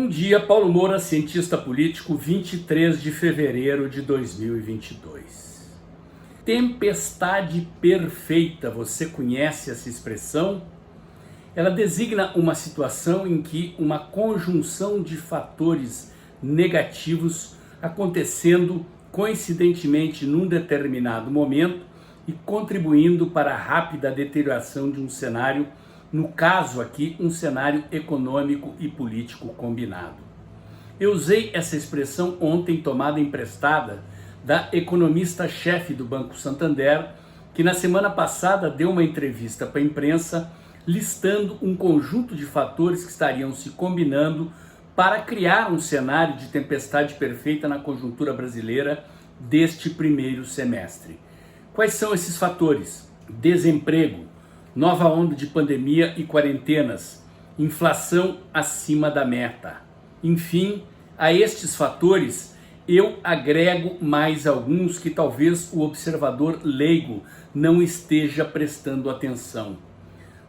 Bom dia, Paulo Moura, cientista político, 23 de fevereiro de 2022. Tempestade perfeita, você conhece essa expressão? Ela designa uma situação em que uma conjunção de fatores negativos acontecendo coincidentemente num determinado momento e contribuindo para a rápida deterioração de um cenário, no caso aqui, um cenário econômico e político combinado. Eu usei essa expressão ontem, tomada emprestada da economista-chefe do Banco Santander, que na semana passada deu uma entrevista para a imprensa listando um conjunto de fatores que estariam se combinando para criar um cenário de tempestade perfeita na conjuntura brasileira deste primeiro semestre. Quais são esses fatores? Desemprego, nova onda de pandemia e quarentenas, inflação acima da meta. Enfim, a estes fatores eu agrego mais alguns que talvez o observador leigo não esteja prestando atenção.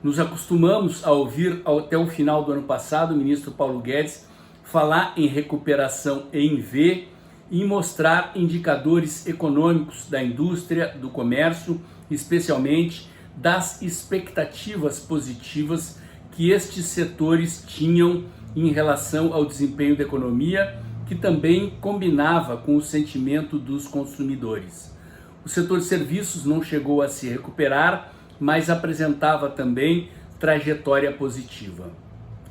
Nos acostumamos a ouvir até o final do ano passado o ministro Paulo Guedes falar em recuperação em V e mostrar indicadores econômicos da indústria, do comércio, especialmente das expectativas positivas que estes setores tinham em relação ao desempenho da economia, que também combinava com o sentimento dos consumidores. O setor de serviços não chegou a se recuperar, mas apresentava também trajetória positiva.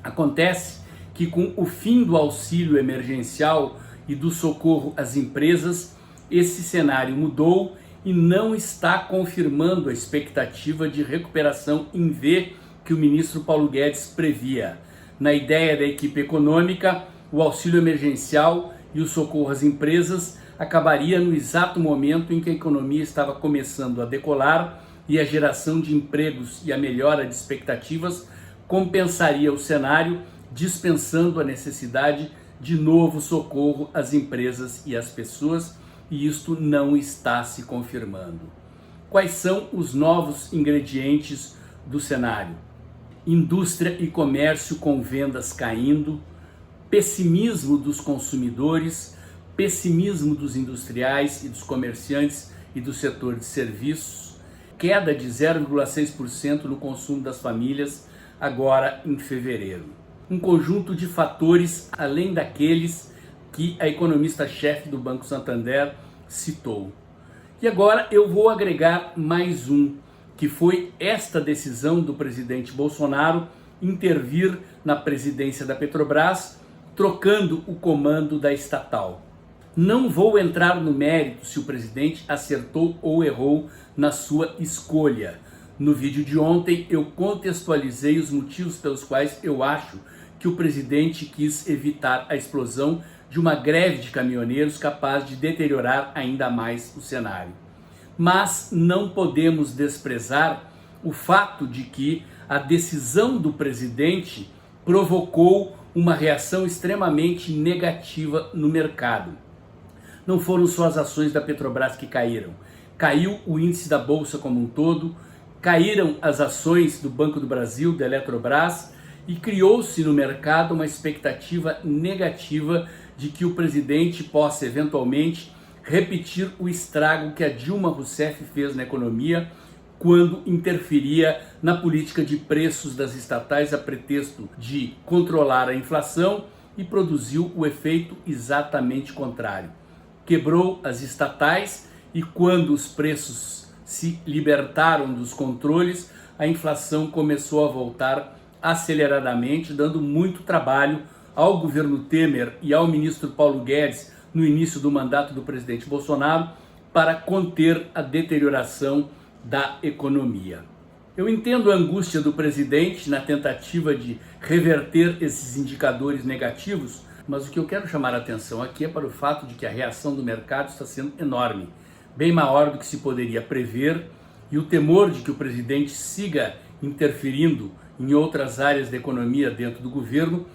Acontece que com o fim do auxílio emergencial e do socorro às empresas, esse cenário mudou e não está confirmando a expectativa de recuperação em V que o ministro Paulo Guedes previa. Na ideia da equipe econômica, o auxílio emergencial e o socorro às empresas acabaria no exato momento em que a economia estava começando a decolar e a geração de empregos e a melhora de expectativas compensaria o cenário, dispensando a necessidade de novo socorro às empresas e às pessoas, e isto não está se confirmando. Quais são os novos ingredientes do cenário? Indústria e comércio com vendas caindo, pessimismo dos consumidores, pessimismo dos industriais e dos comerciantes e do setor de serviços, queda de 0,6% no consumo das famílias agora em fevereiro. Um conjunto de fatores além daqueles que a economista-chefe do Banco Santander citou. E agora eu vou agregar mais um, que foi esta decisão do presidente Bolsonaro intervir na presidência da Petrobras, trocando o comando da estatal. Não vou entrar no mérito se o presidente acertou ou errou na sua escolha. No vídeo de ontem eu contextualizei os motivos pelos quais eu acho que o presidente quis evitar a explosão de uma greve de caminhoneiros capaz de deteriorar ainda mais o cenário. Mas não podemos desprezar o fato de que a decisão do presidente provocou uma reação extremamente negativa no mercado. Não foram só as ações da Petrobras que caíram. Caiu o índice da Bolsa como um todo, caíram as ações do Banco do Brasil, da Eletrobras, e criou-se no mercado uma expectativa negativa de que o presidente possa eventualmente repetir o estrago que a Dilma Rousseff fez na economia quando interferia na política de preços das estatais a pretexto de controlar a inflação e produziu o efeito exatamente contrário. Quebrou as estatais e quando os preços se libertaram dos controles, a inflação começou a voltar aceleradamente, dando muito trabalho ao governo Temer e ao ministro Paulo Guedes no início do mandato do presidente Bolsonaro para conter a deterioração da economia. Eu entendo a angústia do presidente na tentativa de reverter esses indicadores negativos, mas o que eu quero chamar a atenção aqui é para o fato de que a reação do mercado está sendo enorme, bem maior do que se poderia prever, e o temor de que o presidente siga interferindo em outras áreas da economia dentro do governo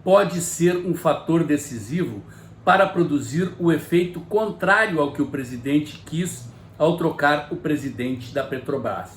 pode ser um fator decisivo para produzir o efeito contrário ao que o presidente quis ao trocar o presidente da Petrobras.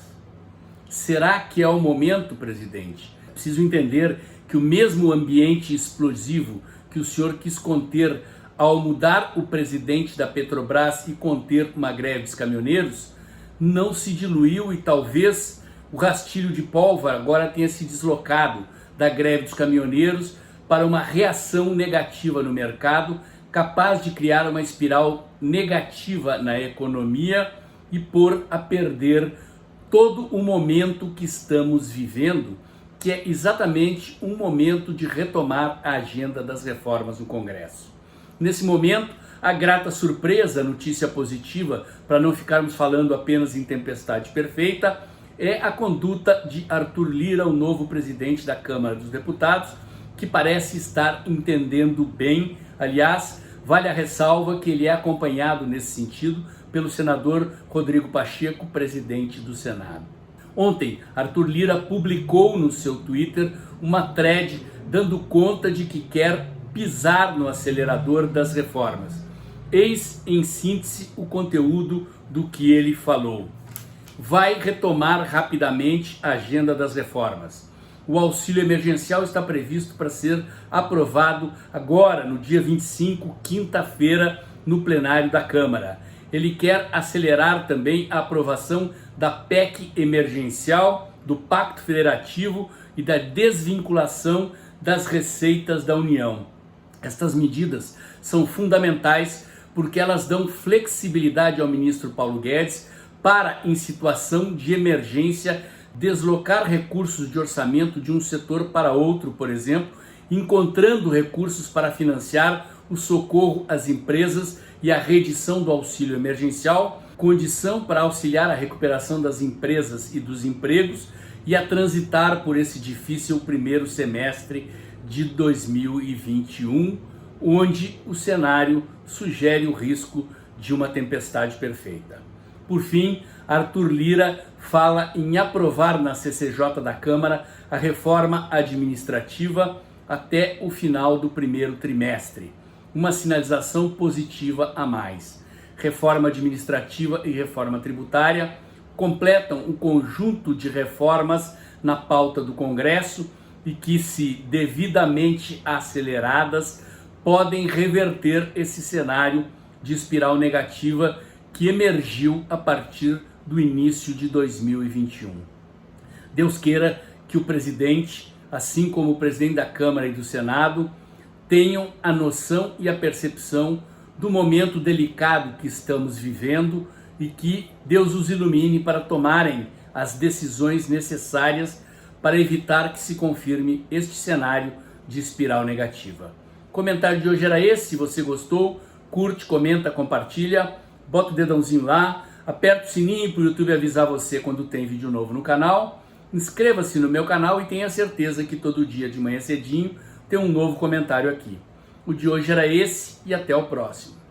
Será que é o momento, presidente? Preciso entender que o mesmo ambiente explosivo que o senhor quis conter ao mudar o presidente da Petrobras e conter uma greve dos caminhoneiros não se diluiu, e talvez o rastilho de pólvora agora tenha se deslocado da greve dos caminhoneiros para uma reação negativa no mercado, capaz de criar uma espiral negativa na economia e pôr a perder todo o momento que estamos vivendo, que é exatamente um momento de retomar a agenda das reformas no Congresso. Nesse momento, a grata surpresa, notícia positiva, para não ficarmos falando apenas em tempestade perfeita, é a conduta de Arthur Lira, o novo presidente da Câmara dos Deputados, que parece estar entendendo bem. Aliás, vale a ressalva que ele é acompanhado nesse sentido pelo senador Rodrigo Pacheco, presidente do Senado. Ontem, Arthur Lira publicou no seu Twitter uma thread dando conta de que quer pisar no acelerador das reformas. Eis, em síntese, o conteúdo do que ele falou. Vai retomar rapidamente a agenda das reformas. O auxílio emergencial está previsto para ser aprovado agora, no dia 25, quinta-feira, no plenário da Câmara. Ele quer acelerar também a aprovação da PEC emergencial, do Pacto Federativo e da desvinculação das receitas da União. Estas medidas são fundamentais porque elas dão flexibilidade ao ministro Paulo Guedes para, em situação de emergência, deslocar recursos de orçamento de um setor para outro, por exemplo, encontrando recursos para financiar o socorro às empresas e a reedição do auxílio emergencial, condição para auxiliar a recuperação das empresas e dos empregos e a transitar por esse difícil primeiro semestre de 2021, onde o cenário sugere o risco de uma tempestade perfeita. Por fim, Arthur Lira fala em aprovar na CCJ da Câmara a reforma administrativa até o final do primeiro trimestre. Uma sinalização positiva a mais. Reforma administrativa e reforma tributária completam um conjunto de reformas na pauta do Congresso e que, se devidamente aceleradas, podem reverter esse cenário de espiral negativa que emergiu a partir do início de 2021. Deus queira que o presidente, assim como o presidente da Câmara e do Senado, tenham a noção e a percepção do momento delicado que estamos vivendo e que Deus os ilumine para tomarem as decisões necessárias para evitar que se confirme este cenário de espiral negativa. O comentário de hoje era esse. Se você gostou, curte, comenta, compartilha, bota o dedãozinho lá, aperta o sininho para o YouTube avisar você quando tem vídeo novo no canal. Inscreva-se no meu canal e tenha certeza que todo dia de manhã cedinho tem um novo comentário aqui. O de hoje era esse e até o próximo.